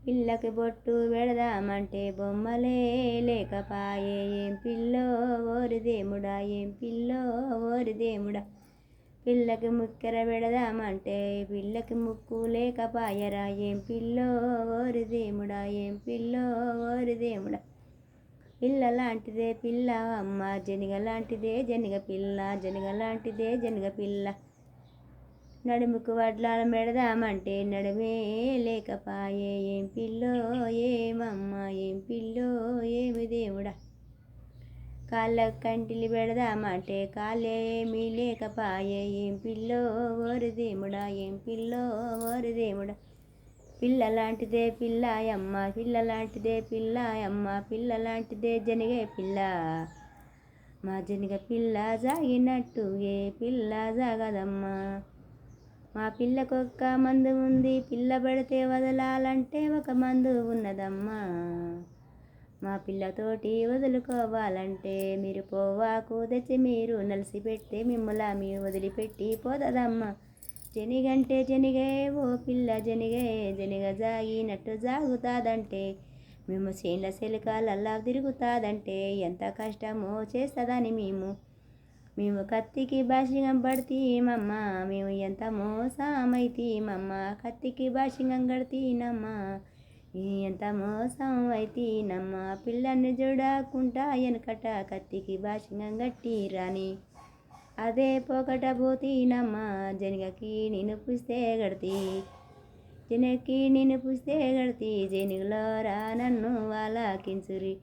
పిల్లకి బొట్టు పెడదామంటే బొమ్మలే లేకపాయే ఏం పిల్లో ఓరి దేవుడా ఏం పిల్లో ఓరి దేవుడా. పిల్లకి ముక్కెర పెడదామంటే పిల్లకి ముక్కు లేకపాయరా ఏం పిల్లో ఓరి దేవుడా ఏం పిల్లో ఓరి దేవుడా. పిల్ల లాంటిదే పిల్ల అమ్మ జనిగ లాంటిదే జనిగ పిల్ల జనిగ లాంటిదే జనిగ పిల్ల. నడుముకు వడ్లాలం పెడదామంటే నడుమే లేకపాయే ఏం పిల్లో ఏమమ్మ ఏం పిల్లో ఏమి దేవుడా. కాళ్ళకు కంటిలి పెడదామంటే కాళ్ళే ఏమీ లేకపాయే ఏం పిల్లో ఓరి దేవుడా ఏం పిల్లో ఓరి దేవుడా. పిల్ల లాంటిదే పిల్లాయమ్మ పిల్ల లాంటిదే పిల్లాయమ్మ పిల్ల లాంటిదే జనిగే పిల్ల మా జనిగ పిల్ల జాగినట్టు ఏ పిల్ల జాగదమ్మా. మా పిల్లకొక్క మందు ఉంది పిల్ల పడితే వదలాలంటే ఒక మందు ఉన్నదమ్మా. మా పిల్లతోటి వదులుకోవాలంటే మీరు పోవాకు తెచ్చి మీరు నలిసి పెడితే మిమ్మల్ని మీరు వదిలిపెట్టి పోతుందమ్మా. జనిగంటే జనిగే ఓ పిల్ల జనిగే జనిగ జాగినట్టు జాగుతాదంటే మేము చేన్ల సెలకాలల్లా తిరుగుతాదంటే ఎంత కష్టమో చేస్తుందని మేము కత్తికి భాషింగం పడితీమమ్మ మేము ఎంత మోసమైతీమమ్మ కత్తికి భాషింగం కడితీనమ్మా ఎంత మోసం అయితీనమ్మా. పిల్లల్ని చూడకుండా వెనకట కత్తికి భాషింగం కట్టిరాని అదే పోకట పోతీనమ్మా. జనిగకి నేను పుస్తే గడితి జనకి నేను పుస్తే గడితి జనిగలోరా నన్ను ఆలకించురి.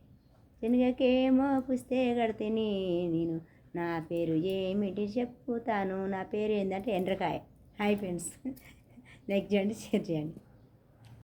జనిగకేమో పుస్తే గడితిని నేను నా పేరు ఏమిటి చెప్పుతాను. నా పేరు ఏంటంటే ఎండ్రకాయ. హాయ్ ఫ్రెండ్స్, లైక్ చేయండి, షేర్ చేయండి.